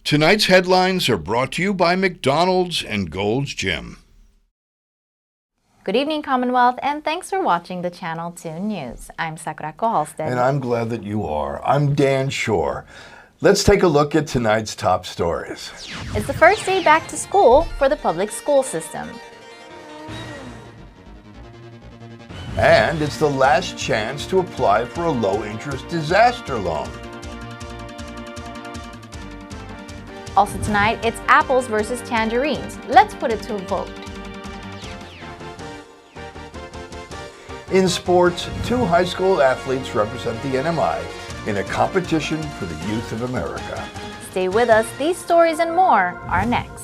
Tonight's headlines are brought to you by McDonald's and Gold's Gym. Good evening, Commonwealth, and thanks for watching the Channel 2 News. I'm Sakurako Halstead. And I'm glad that you are. I'm Dan Shore. Let's take a look at tonight's top stories. It's the first day back to school for the public school system. And it's the last chance to apply for a low-interest disaster loan. Also tonight, it's apples versus tangerines. Let's put it to a vote. In sports, 2 high school athletes represent the NMI in a competition for the youth of America. Stay with us. These stories and more are next.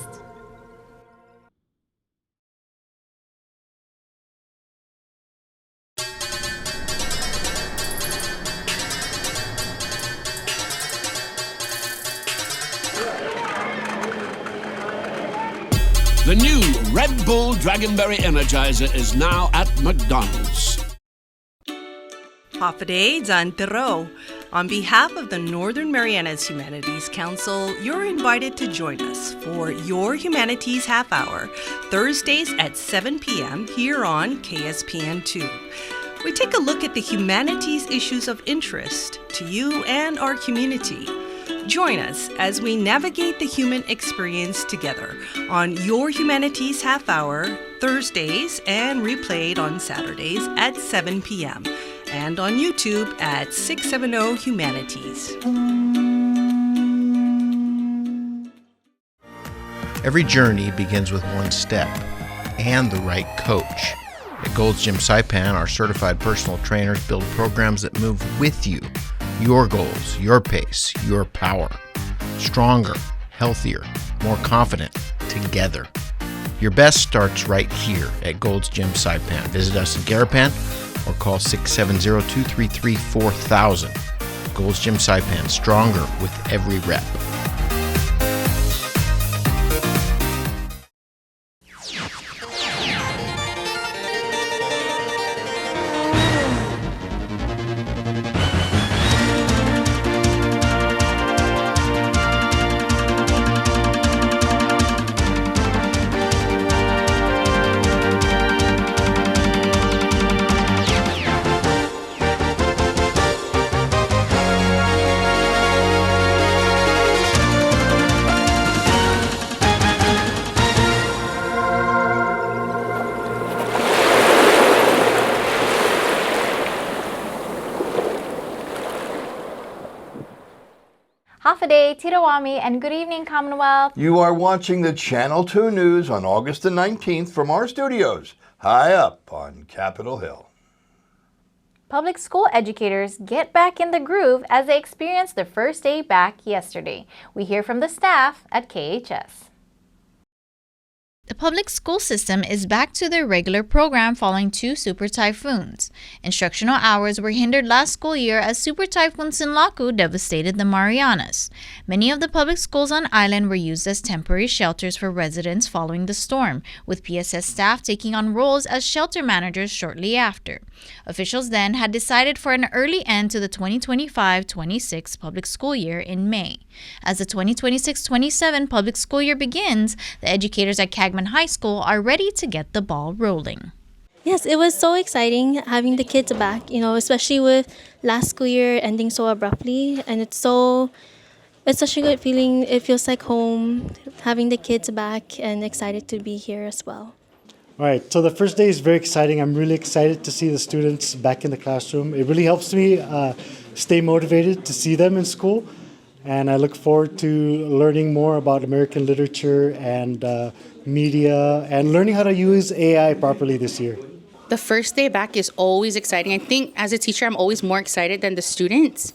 The new Red Bull Dragonberry Energizer is now at McDonald's. Hafaday Zantero. On behalf of the Northern Marianas Humanities Council, you're invited to join us for your Humanities Half Hour, Thursdays at 7 p.m. here on KSPN2. We take a look at the humanities issues of interest to you and our community. Join us as we navigate the human experience together on Your Humanities Half Hour, Thursdays, and replayed on Saturdays at 7 p.m. and on YouTube at 670 Humanities. Every journey begins with one step and the right coach. At Gold's Gym Saipan, our certified personal trainers build programs that move with you. Your goals, your pace, your power. Stronger, healthier, more confident, together. Your best starts right here at Gold's Gym Saipan. Visit us in Garapan or call 670-233-4000. Gold's Gym Saipan, stronger with every rep. Hafaday, Tirawami, and good evening, Commonwealth. You are watching the Channel 2 News on August the 19th from our studios, high up on Capitol Hill. Public school educators get back in the groove as they experienced their first day back yesterday. We hear from the staff at KHS. The public school system is back to their regular program following 2 super typhoons. Instructional hours were hindered last school year as Super Typhoon SINLAKU devastated the Marianas. Many of the public schools on island were used as temporary shelters for residents following the storm, with PSS staff taking on roles as shelter managers shortly after. Officials then had decided for an early end to the 2025-26 public school year in May. As the 2026-27 public school year begins, the educators at KAGMAN High School are ready to get the ball rolling. Yes, it was so exciting having the kids back, especially with last school year ending so abruptly. And it's such a good feeling. It feels like home, having the kids back, and excited to be here as well. All right, so the first day is very exciting. I'm really excited to see the students back in the classroom. It really helps me stay motivated to see them in school. And I look forward to learning more about American literature and media and learning how to use AI properly this year. The first day back is always exciting. I think as a teacher, I'm always more excited than the students.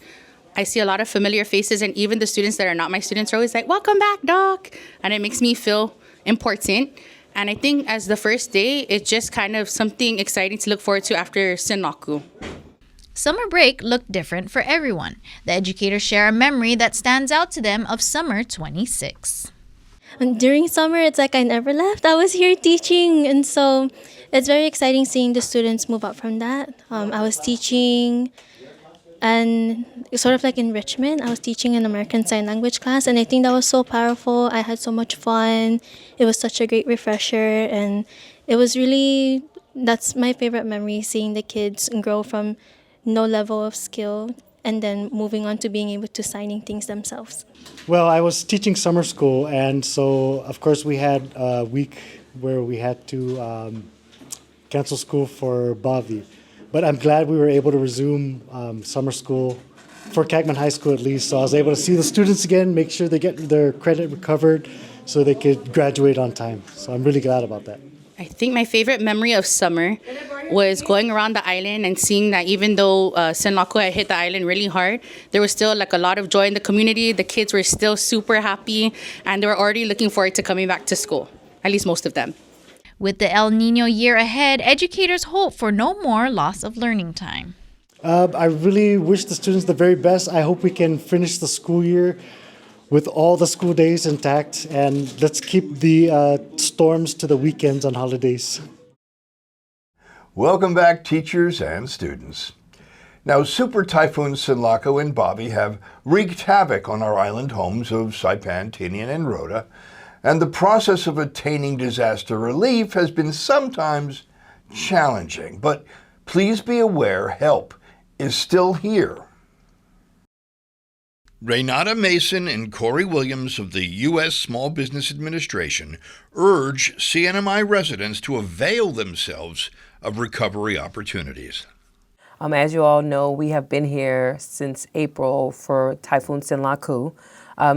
I see a lot of familiar faces, and even the students that are not my students are always like, "Welcome back, Doc." And it makes me feel important. And I think as the first day, it's just kind of something exciting to look forward to after SINLAKU. Summer break looked different for everyone. The educators share a memory that stands out to them of summer 26. And during summer, it's like I never left. I was here teaching, and so it's very exciting seeing the students move up from that. I was teaching and sort of like enrichment. I was teaching an American Sign Language class, and I think that was so powerful. I had so much fun. It was such a great refresher, and it was really, that's my favorite memory, seeing the kids grow from no level of skill and then moving on to being able to signing things themselves. Well, I was teaching summer school, and so of course we had a week where we had to cancel school for Bavi. But I'm glad we were able to resume summer school for KAGMAN High School at least. So I was able to see the students again, make sure they get their credit recovered so they could graduate on time. So I'm really glad about that. I think my favorite memory of summer was going around the island and seeing that even though SINLAKU had hit the island really hard, there was still like a lot of joy in the community. The kids were still super happy, and they were already looking forward to coming back to school, at least most of them. With the El Nino year ahead, educators hope for no more loss of learning time. I really wish the students the very best. I hope we can finish the school year with all the school days intact, and let's keep the storms to the weekends on holidays. Welcome back, teachers and students. Now, Super Typhoon SINLAKU and Bobby have wreaked havoc on our island homes of Saipan, Tinian, and Rota, and the process of attaining disaster relief has been sometimes challenging. But please be aware help is still here. Renata Mason and Corey Williams of the U.S. Small Business Administration urge CNMI residents to avail themselves of recovery opportunities. As you all know, we have been here since April for Typhoon SINLAKU.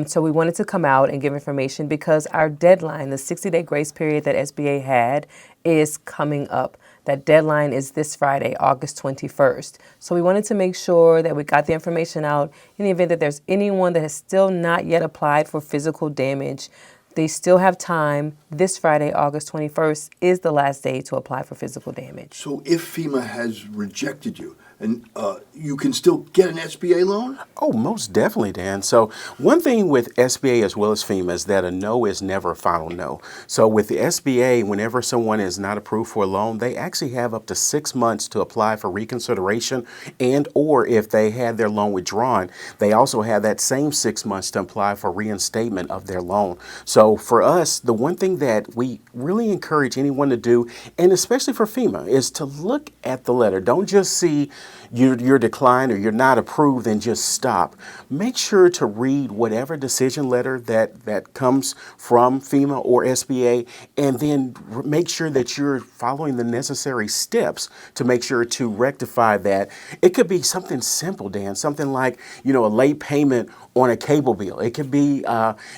So we wanted to come out and give information because our deadline, the 60-day grace period that SBA had, is coming up. That deadline is this Friday, August 21st. So we wanted to make sure that we got the information out in the event that there's anyone that has still not yet applied for physical damage. They still have time. This Friday, August 21st, is the last day to apply for physical damage. So if FEMA has rejected you, and you can still get an SBA loan? Oh, most definitely, Dan. So one thing with SBA as well as FEMA is that a no is never a final no. So with the SBA, whenever someone is not approved for a loan, they actually have up to 6 months to apply for reconsideration, and or if they had their loan withdrawn, they also have that same 6 months to apply for reinstatement of their loan. So for us, the one thing that we really encourage anyone to do, and especially for FEMA, is to look at the letter. Don't just see you're declined or you're not approved and just stop. Make sure to read whatever decision letter that comes from FEMA or SBA, and then make sure that you're following the necessary steps to make sure to rectify that. It could be something simple, Dan, something like, a late payment on a cable bill. It could be,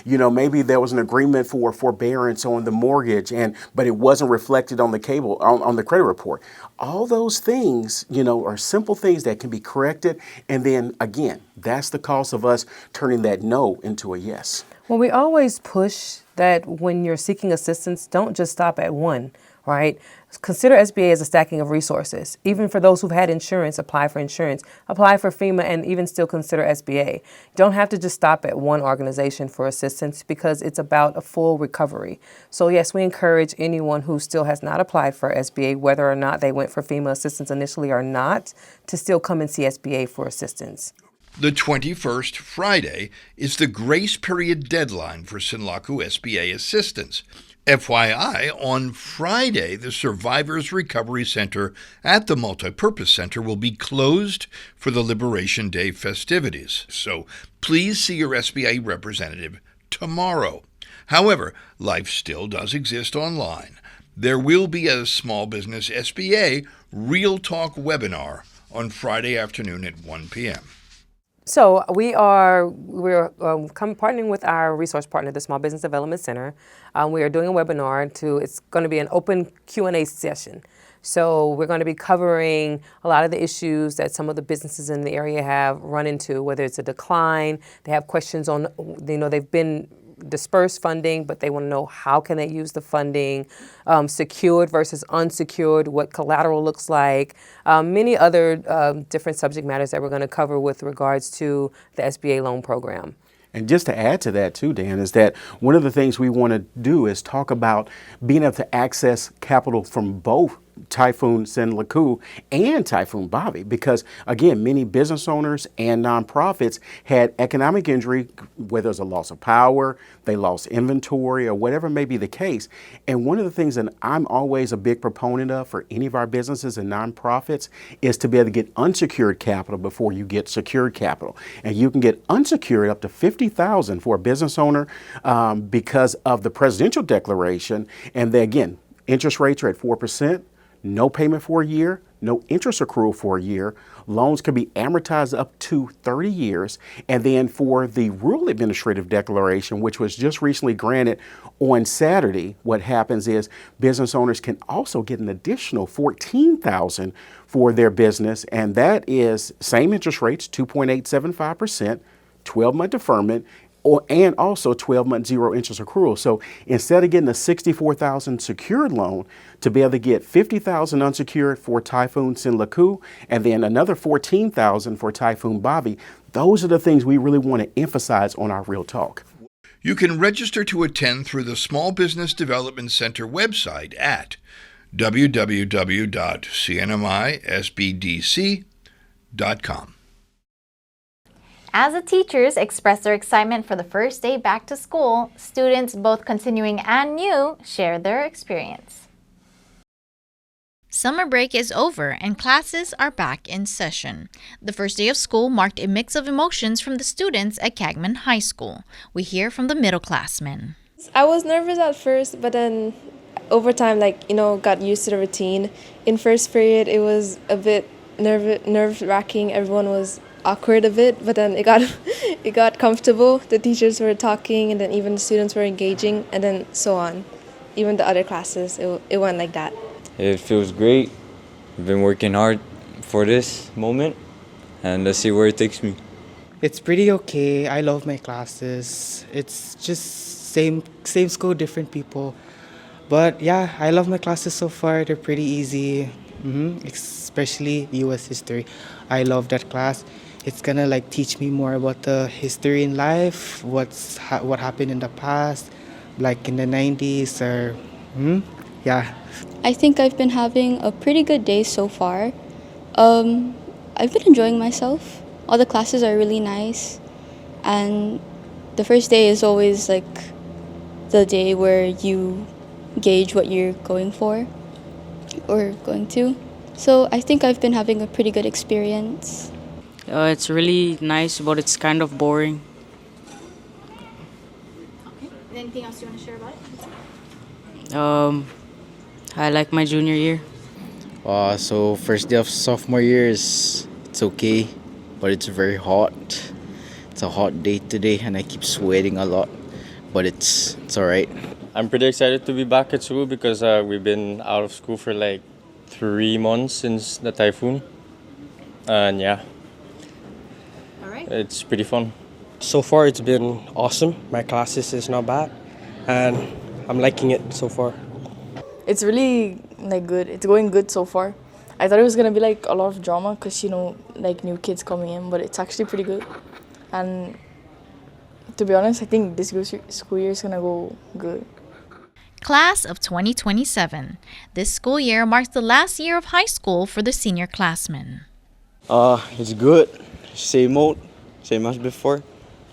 maybe there was an agreement for forbearance on the mortgage, but it wasn't reflected on the on the credit report. All those things, are simple things that can be corrected. And then again, that's the cost of us turning that no into a yes. Well, we always push that when you're seeking assistance, don't just stop at one, right? Consider SBA as a stacking of resources. Even for those who've had insurance, apply for insurance, apply for FEMA, and even still consider SBA. You don't have to just stop at one organization for assistance because it's about a full recovery. So yes, we encourage anyone who still has not applied for SBA, whether or not they went for FEMA assistance initially or not, to still come and see SBA for assistance. The 21st, Friday, is the grace period deadline for SINLAKU SBA assistance. FYI, on Friday, the Survivors Recovery Center at the Multipurpose Center will be closed for the Liberation Day festivities. So please see your SBA representative tomorrow. However, life still does exist online. There will be a Small Business SBA Real Talk webinar on Friday afternoon at 1 p.m. So we're partnering with our resource partner, the Small Business Development Center. We are doing a webinar it's going to be an open Q&A session. So we're going to be covering a lot of the issues that some of the businesses in the area have run into, whether it's a decline, they have questions on, they've been dispersed funding, but they want to know how can they use the funding, secured versus unsecured, what collateral looks like, many other different subject matters that we're going to cover with regards to the SBA loan program. And just to add to that too, Dan, is that one of the things we want to do is talk about being able to access capital from both Typhoon SINLAKU and Typhoon Bobby, because again, many business owners and nonprofits had economic injury, whether it's a loss of power, they lost inventory, or whatever may be the case. And one of the things that I'm always a big proponent of for any of our businesses and nonprofits is to be able to get unsecured capital before you get secured capital. And you can get unsecured up to $50,000 for a business owner because of the presidential declaration. And then again, interest rates are at 4%. No payment for a year, no interest accrual for a year. Loans can be amortized up to 30 years. And then for the rural administrative declaration, which was just recently granted on Saturday, what happens is business owners can also get an additional $14,000 for their business. And that is same interest rates, 2.875%, 12-month deferment, and also 12-month zero interest accrual. So instead of getting a $64,000 secured loan, to be able to get $50,000 unsecured for Typhoon SINLAKU, and then another $14,000 for Typhoon Bobby, those are the things we really want to emphasize on our Real Talk. You can register to attend through the Small Business Development Center website at www.cnmisbdc.com. As the teachers express their excitement for the first day back to school, students, both continuing and new, share their experience. Summer break is over and classes are back in session. The first day of school marked a mix of emotions from the students at KAGMAN High School. We hear from the middleclassmen. I was nervous at first, but then over time, got used to the routine. In first period, it was a bit nerve-wracking. Everyone was awkward a bit, but then it got comfortable. The teachers were talking, and then even the students were engaging, and then so on. Even the other classes, it went like that. It feels great. I've been working hard for this moment, and let's see where it takes me. It's pretty okay. I love my classes. It's just same school, different people. But yeah, I love my classes so far. They're pretty easy, especially U.S. history. I love that class. It's gonna teach me more about the history in life, what happened in the past, like in the 90s or yeah. I think I've been having a pretty good day so far. I've been enjoying myself. All the classes are really nice, and the first day is always the day where you gauge what you're going for or going to. So I think I've been having a pretty good experience. It's really nice, but it's kind of boring. Okay. Anything else you want to share about it? I like my junior year. So first day of sophomore year it's okay, but it's very hot. It's a hot day today, and I keep sweating a lot, but it's all right. I'm pretty excited to be back at school because we've been out of school for 3 months since the typhoon, and yeah. It's pretty fun. So far, it's been awesome. My classes is not bad, and I'm liking it so far. It's really good. It's going good so far. I thought it was gonna be a lot of drama because new kids coming in, but it's actually pretty good. And to be honest, I think this school year is gonna go good. Class of 2027. This school year marks the last year of high school for the senior classmen. It's good. Same old, same as before,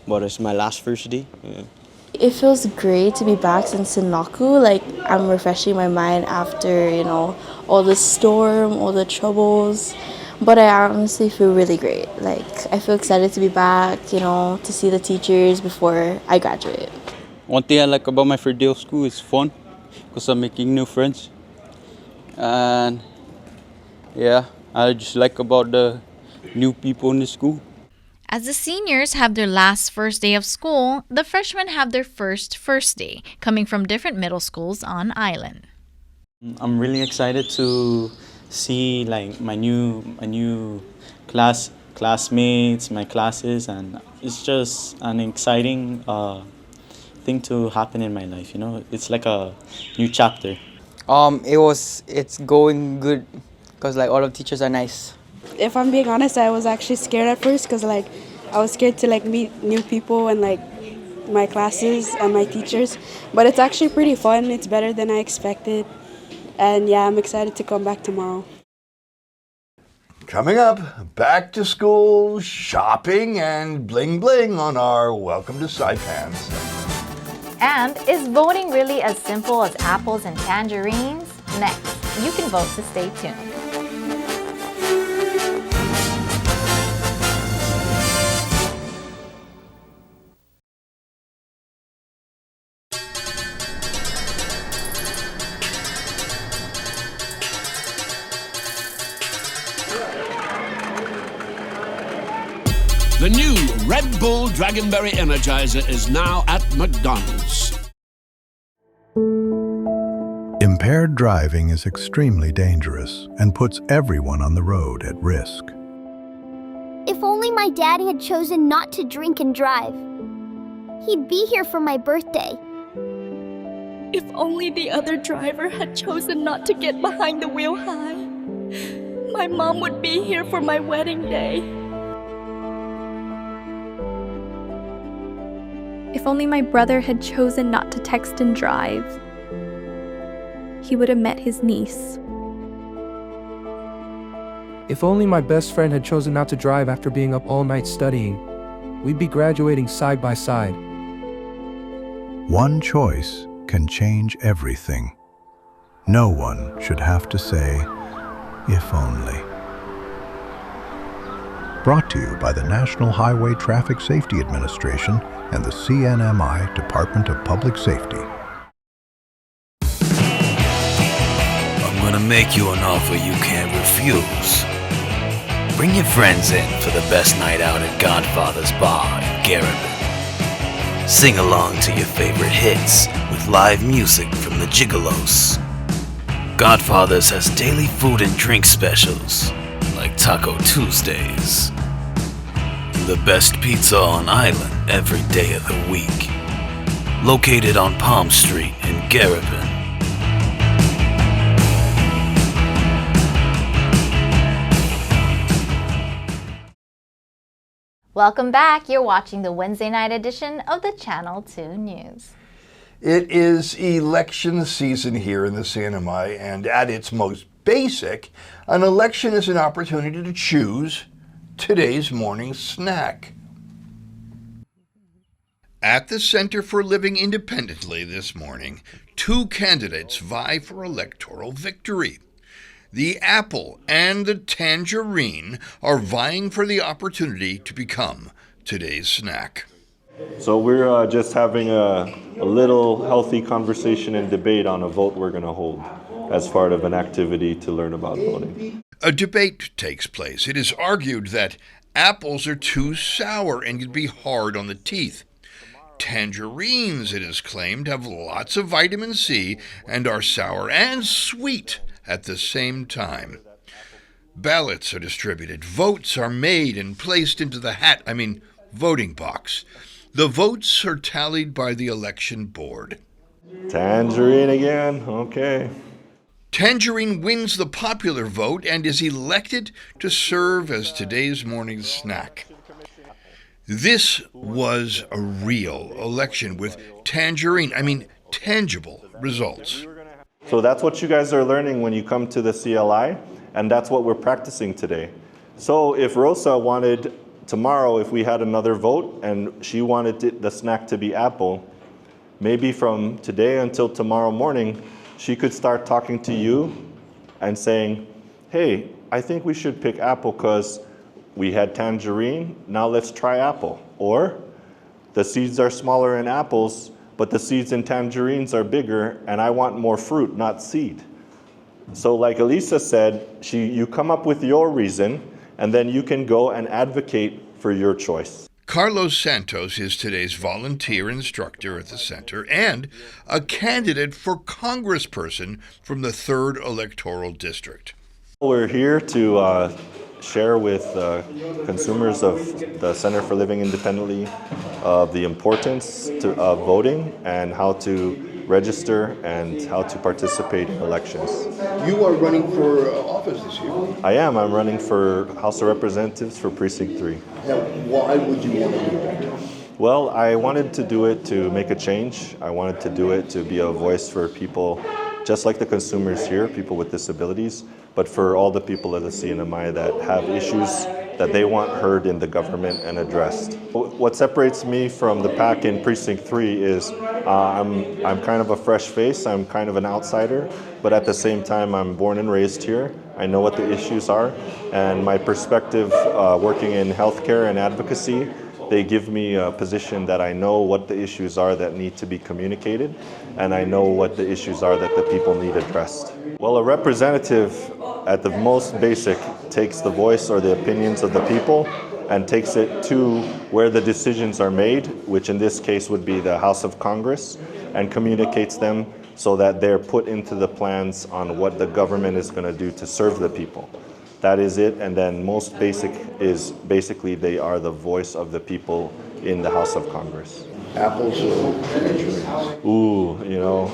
but it's my last first day. Yeah. It feels great to be back in SINLAKU. I'm refreshing my mind after, all the storm, all the troubles. But I honestly feel really great. I feel excited to be back, to see the teachers before I graduate. One thing I like about my first day of school is fun, because I'm making new friends. And yeah, I just like about the new people in the school. As the seniors have their last first day of school, the freshmen have their first day, coming from different middle schools on island. I'm really excited to see my new classmates, my classes, and it's just an exciting thing to happen in my life. It's like a new chapter. It's going good because all of the teachers are nice. If I'm being honest, I was actually scared at first because I was scared to meet new people and my classes and my teachers. But it's actually pretty fun. It's better than I expected. And yeah, I'm excited to come back tomorrow. Coming up, back to school, shopping, and bling bling on our Welcome to Saipan. And is voting really as simple as apples and tangerines? Next, you can vote, so stay tuned. The new Red Bull Dragonberry Energizer is now at McDonald's. Impaired driving is extremely dangerous and puts everyone on the road at risk. If only my daddy had chosen not to drink and drive. He'd be here for my birthday. If only the other driver had chosen not to get behind the wheel high. My mom would be here for my wedding day. If only my brother had chosen not to text and drive, he would have met his niece. If only my best friend had chosen not to drive after being up all night studying, we'd be graduating side by side. One choice can change everything. No one should have to say, if only. Brought to you by the National Highway Traffic Safety Administration and the CNMI Department of Public Safety. I'm gonna make you an offer you can't refuse. Bring your friends in for the best night out at Godfather's Bar in Garabin. Sing along to your favorite hits with live music from the Gigolos. Godfather's has daily food and drink specials, like Taco Tuesdays. The best pizza on island every day of the week. Located on Palm Street in Garabin. Welcome back. You're watching the Wednesday night edition of the Channel 2 News. It is election season here in the CNMI, and at its most basic, an election is an opportunity to choose today's morning snack. At the Center for Living Independently this morning, two candidates vie for electoral victory. The apple and the tangerine are vying for the opportunity to become today's snack. So we're just having a little healthy conversation and debate on a vote we're going to hold as part of an activity to learn about voting. A debate takes place. It is argued that apples are too sour and can be hard on the teeth. Tangerines, it is claimed, have lots of vitamin C and are sour and sweet at the same time. Ballots are distributed. Votes are made and placed into the voting box. The votes are tallied by the election board. Tangerine again, okay. Tangerine wins the popular vote and is elected to serve as today's morning snack. This was a real election with tangible results. So that's what you guys are learning when you come to the CLI, and that's what we're practicing today. So if Rosa wanted tomorrow, if we had another vote and she wanted the snack to be apple, maybe from today until tomorrow morning, she could start talking to you and saying, hey, I think we should pick apple because we had tangerine, now let's try apple. Or the seeds are smaller in apples, but the seeds in tangerines are bigger and I want more fruit, not seed. So like Elisa said, you come up with your reason and then you can go and advocate for your choice. Carlos Santos is today's volunteer instructor at the center and a candidate for congressperson from the 3rd Electoral District. We're here to share with consumers of the Center for Living Independently of the importance of voting and how to register and how to participate in elections. You are running for office this year? I am. I'm running for House of Representatives for Precinct 3. Now, why would you want to do that? Well, I wanted to do it to make a change. I wanted to do it to be a voice for people just like the consumers here, people with disabilities, but for all the people of the CNMI that have issues that they want heard in the government and addressed. What separates me from the pack in Precinct 3 is I'm kind of a fresh face, I'm kind of an outsider, but at the same time I'm born and raised here. I know what the issues are, and my perspective working in healthcare and advocacy, they give me a position that I know what the issues are that need to be communicated, and I know what the issues are that the people need addressed. Well, a representative at the most basic takes the voice or the opinions of the people and takes it to where the decisions are made, which in this case would be the House of Congress, and communicates them so that they're put into the plans on what the government is going to do to serve the people. That is it, and then most basic is basically they are the voice of the people in the House of Congress. Apples or tangerines? Ooh, you know,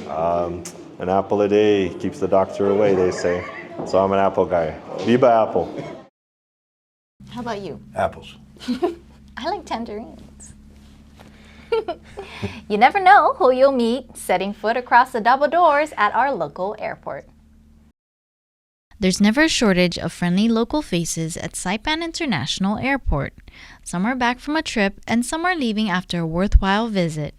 an apple a day keeps the doctor away, they say. So I'm an apple guy. Viva apple. How about you? Apples. I like tangerines. You never know who you'll meet setting foot across the double doors at our local airport. There's never a shortage of friendly local faces at Saipan International Airport. Some are back from a trip and some are leaving after a worthwhile visit.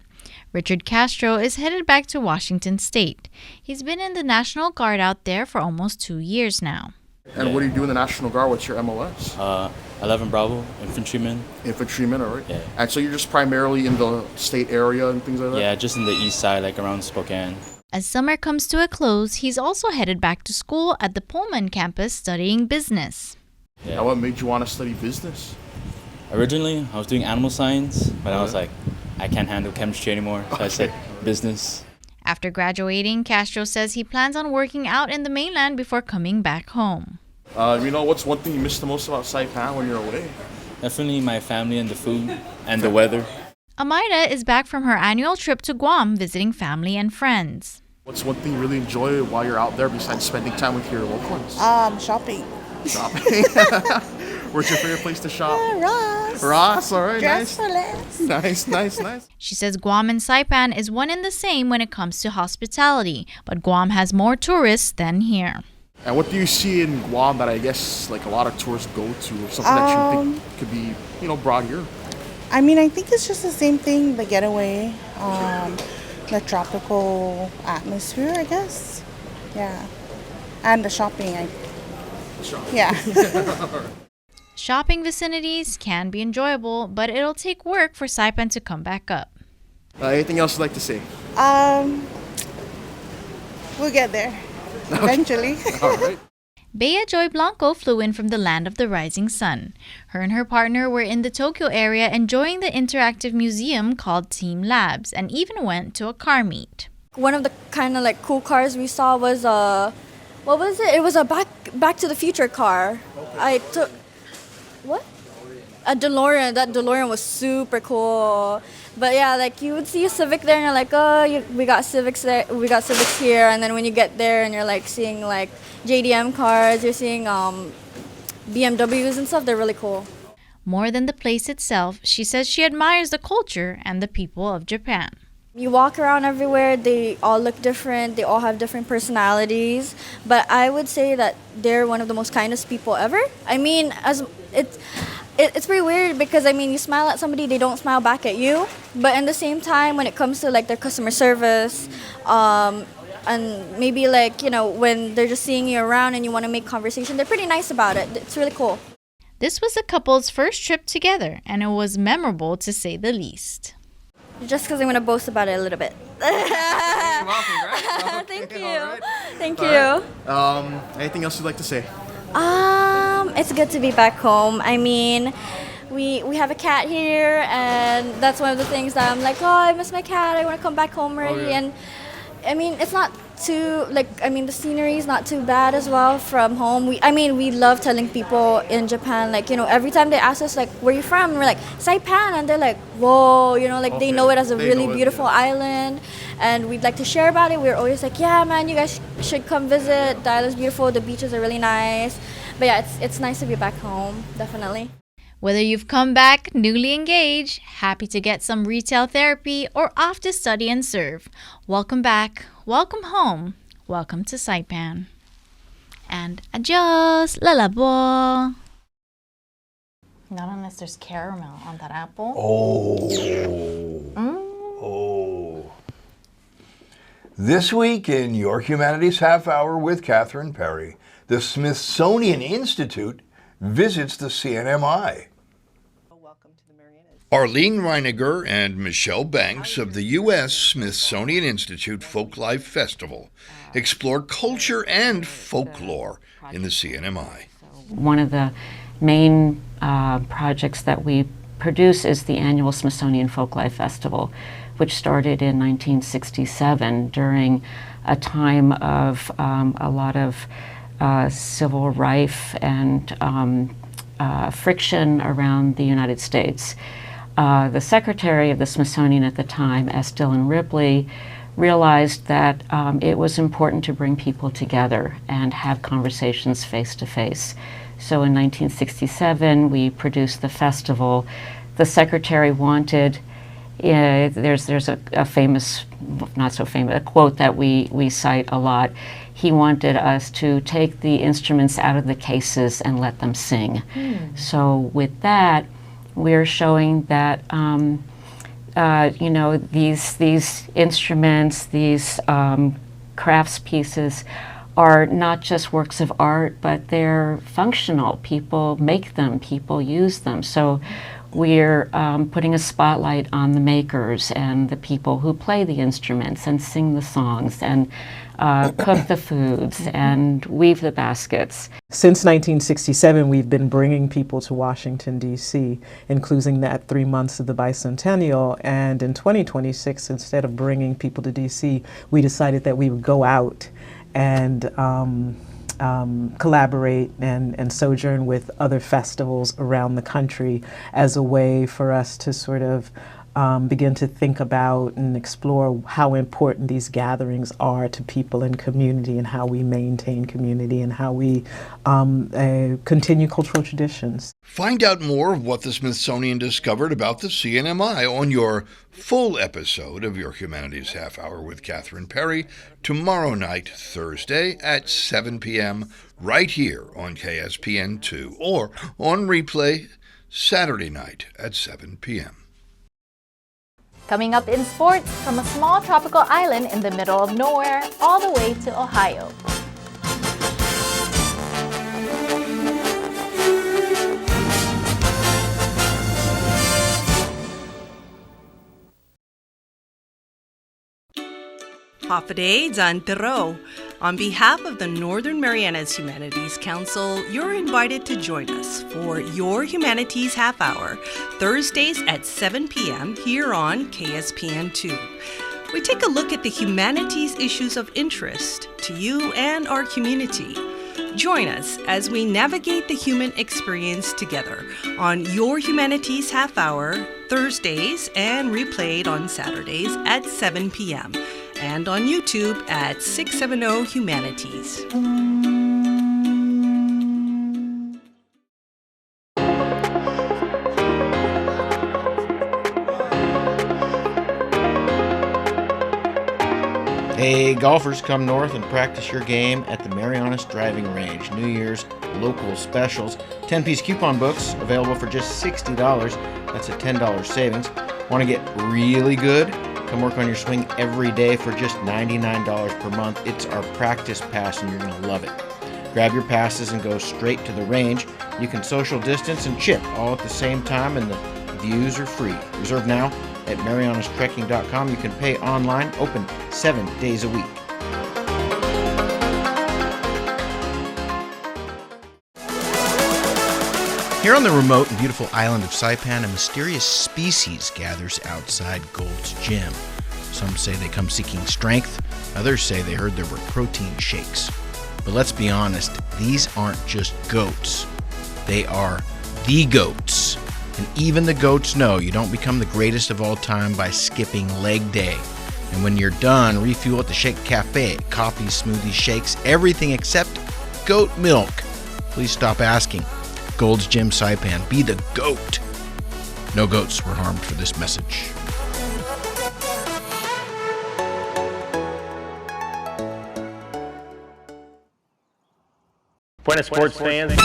Richard Castro is headed back to Washington State. He's been in the National Guard out there for almost 2 years now. And what do you do in the National Guard? What's your MOS? 11 Bravo, infantryman. Infantryman, all right. Yeah. And so you're just primarily in the state area and things like that? Yeah, just in the east side, like around Spokane. As summer comes to a close, he's also headed back to school at the Pullman campus studying business. Yeah. Now, what made you want to study business? Originally, I was doing animal science, but I was like, I can't handle chemistry anymore, so I said business. After graduating, Castro says he plans on working out in the mainland before coming back home. You know, what's one thing you miss the most about Saipan when you're away? Definitely my family and the food and the weather. Amaida is back from her annual trip to Guam visiting family and friends. What's one thing you really enjoy while you're out there besides spending time with your loved ones? Shopping. Shopping? Where's your favorite place to shop? Ross. Ross, all right. Dress for less. Nice. She says Guam and Saipan is one and the same when it comes to hospitality, but Guam has more tourists than here. And what do you see in Guam that I guess like a lot of tourists go to, or something that you think could be, you know, brought here? I mean, I think it's just the same thing, the getaway, the tropical atmosphere, I guess. Yeah. And the shopping. Yeah. Shopping vicinities can be enjoyable, but it'll take work for Saipan to come back up. Anything else you'd like to say? We'll get there. Eventually. All right. Bea Joy Blanco flew in from the land of the rising sun. Her and her partner were in the Tokyo area enjoying the interactive museum called Team Labs and even went to a car meet. One of the kind of like cool cars we saw was what was it? It was a Back to the Future car. I took what? A DeLorean. That DeLorean was super cool. But yeah, like you would see a Civic there and you're like, oh, we got Civics there, we got Civics here. And then when you get there and you're like seeing like JDM cars, you're seeing BMWs and stuff, they're really cool. More than the place itself, she says she admires the culture and the people of Japan. You walk around everywhere, they all look different, they all have different personalities. But I would say that they're one of the most kindest people ever. I mean, it's pretty weird because, I mean, you smile at somebody, they don't smile back at you. But at the same time, when it comes to, like, their customer service, and maybe, like, you know, when they're just seeing you around and you want to make conversation, they're pretty nice about it. It's really cool. This was the couple's first trip together, and it was memorable to say the least. Just because I'm going to boast about it a little bit. Thank you. Right. Thank you. Anything else you'd like to say? It's good to be back home. I mean, we have a cat here, and that's one of the things that I'm like, oh, I miss my cat. I want to come back home already. Oh, yeah. And I mean, it's not too the scenery is not too bad as well from home. We love telling people in Japan, like, you know, every time they ask us like, where you from? And we're like, Saipan, and they're like, whoa, you know, like they know it as a really beautiful island, and we'd like to share about it. We're always like, yeah, man, you guys should come visit. The island's beautiful. The beaches are really nice. But yeah, it's nice to be back home, definitely. Whether you've come back newly engaged, happy to get some retail therapy, or off to study and serve, welcome back, welcome home, Welcome to Saipan. And adios, lalabo. Not unless there's caramel on that apple. Oh. This week in Your Humanities Half Hour with Catherine Perry, the Smithsonian Institute visits the CNMI. Arlene Reiniger and Michelle Banks of the U.S. Smithsonian Institute Folklife Festival explore culture and folklore in the CNMI. One of the main projects that we produce is the annual Smithsonian Folklife Festival, which started in 1967 during a time of a lot of civil rife and friction around the United States. The secretary of the Smithsonian at the time, S. Dillon Ripley, realized that it was important to bring people together and have conversations face to face. So in 1967, we produced the festival. The secretary wanted, there's a famous, not so famous, a quote that we cite a lot. He wanted us to take the instruments out of the cases and let them sing. So with that, we're showing that these instruments, these crafts pieces are not just works of art, but they're functional. People make them, people use them. So we're putting a spotlight on the makers and the people who play the instruments and sing the songs and cook the foods and weave the baskets. Since 1967, we've been bringing people to Washington, D.C., including that 3 months of the bicentennial. And in 2026, instead of bringing people to D.C., we decided that we would go out and collaborate and sojourn with other festivals around the country as a way for us to sort of begin to think about and explore how important these gatherings are to people in community and how we maintain community and how we continue cultural traditions. Find out more of what the Smithsonian discovered about the CNMI on your full episode of Your Humanities Half Hour with Catherine Perry tomorrow night, Thursday at 7 p.m. right here on KSPN2 or on replay Saturday night at 7 p.m. Coming up in sports, from a small tropical island in the middle of nowhere all the way to Ohio. Hafaday Zantero. On behalf of the Northern Marianas Humanities Council, you're invited to join us for Your Humanities Half Hour, Thursdays at 7 p.m. here on KSPN2. We take a look at the humanities issues of interest to you and our community. Join us as we navigate the human experience together on Your Humanities Half Hour, Thursdays, and replayed on Saturdays at 7 p.m. and on YouTube at 670 Humanities. Hey golfers, come north and practice your game at the Marianas Driving Range. New Year's local specials. 10-piece coupon books available for just $60. That's a $10 savings. Want to get really good? Come work on your swing every day for just $99 per month. It's our practice pass and you're going to love it. Grab your passes and go straight to the range. You can social distance and chip all at the same time and the views are free. Reserve now at marianastrekking.com. You can pay online, open 7 days a week. Here on the remote and beautiful island of Saipan, a mysterious species gathers outside Gold's Gym. Some say they come seeking strength, others say they heard there were protein shakes. But let's be honest, these aren't just goats. They are the goats. And even the goats know you don't become the greatest of all time by skipping leg day. And when you're done, refuel at the Shake Cafe. Coffee, smoothies, shakes, everything except goat milk. Please stop asking. Gold's Gym Saipan, be the goat. No goats were harmed for this message. Buenas sports fans.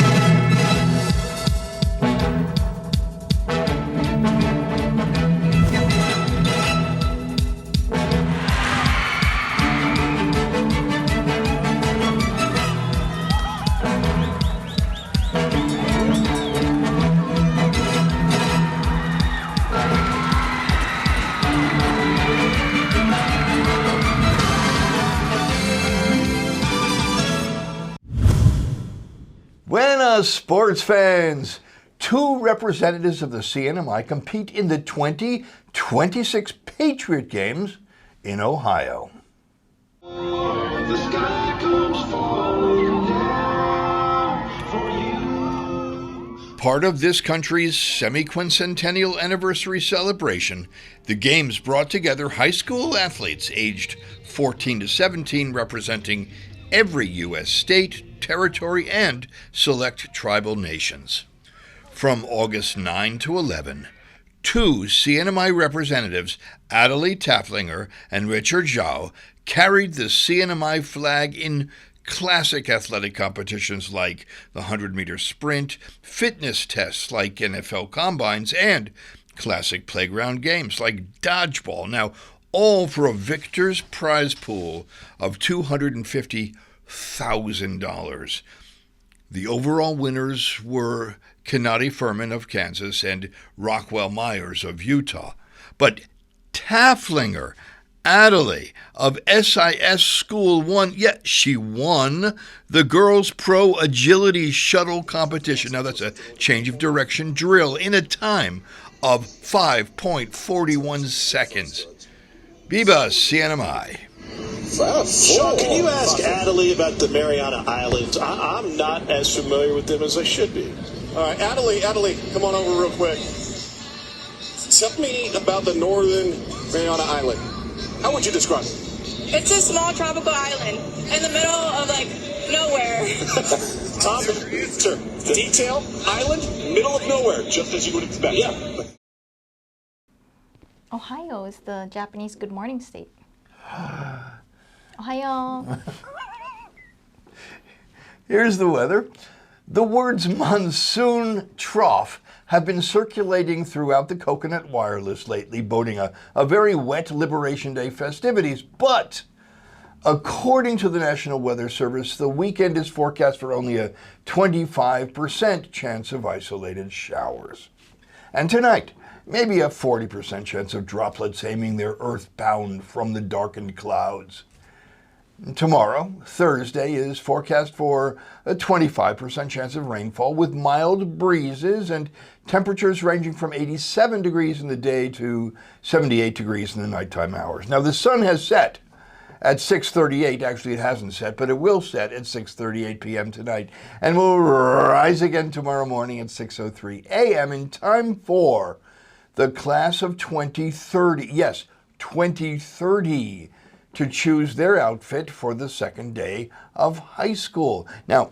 Buenas, sports fans! 2 representatives of the CNMI compete in the 2026 Patriot Games in Ohio. The sky comes falling down for you. Part of this country's semi-quincentennial anniversary celebration, the Games brought together high school athletes aged 14 to 17 representing every U.S. state, territory, and select tribal nations. From August 9 to 11, 2 CNMI representatives, Adelie Taflinger and Richard Zhao, carried the CNMI flag in classic athletic competitions like the 100-meter sprint, fitness tests like NFL combines, and classic playground games like dodgeball. Now, all for a victor's prize pool of $250,000. The overall winners were Kennedy Furman of Kansas and Rockwell Myers of Utah. But Taflinger, Adelie of SIS School won. Yeah, she won the Girls Pro Agility Shuttle Competition. Now that's a change of direction drill in a time of 5.41 seconds. Biba, CNMI. Sean, can you ask Adelie about the Mariana Islands? I'm not as familiar with them as I should be. All right, Adelie, come on over real quick. Tell me about the northern Mariana Island. How would you describe it? It's a small tropical island in the middle of, nowhere. Tom, sure. Detail, island, middle of nowhere, just as you would expect. Yeah. Ohio is the Japanese good morning state. Ohio. Here's the weather. The words monsoon trough have been circulating throughout the Coconut Wireless lately, boding a very wet Liberation Day festivities. But according to the National Weather Service, the weekend is forecast for only a 25% chance of isolated showers. And tonight, maybe a 40% chance of droplets aiming their earthbound from the darkened clouds. Tomorrow, Thursday, is forecast for a 25% chance of rainfall with mild breezes and temperatures ranging from 87 degrees in the day to 78 degrees in the nighttime hours. Now, the sun has set at 6:38. Actually, it hasn't set, but it will set at 6:38 p.m. tonight and will rise again tomorrow morning at 6:03 a.m. in time for the class of 2030. Yes, 2030. To choose their outfit for the second day of high school. Now,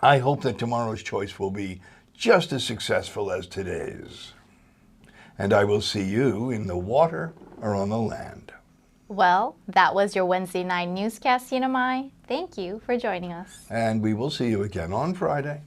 I hope that tomorrow's choice will be just as successful as today's. And I will see you in the water or on the land. Well, that was your Wednesday night newscast, CNMI. Thank you for joining us. And we will see you again on Friday.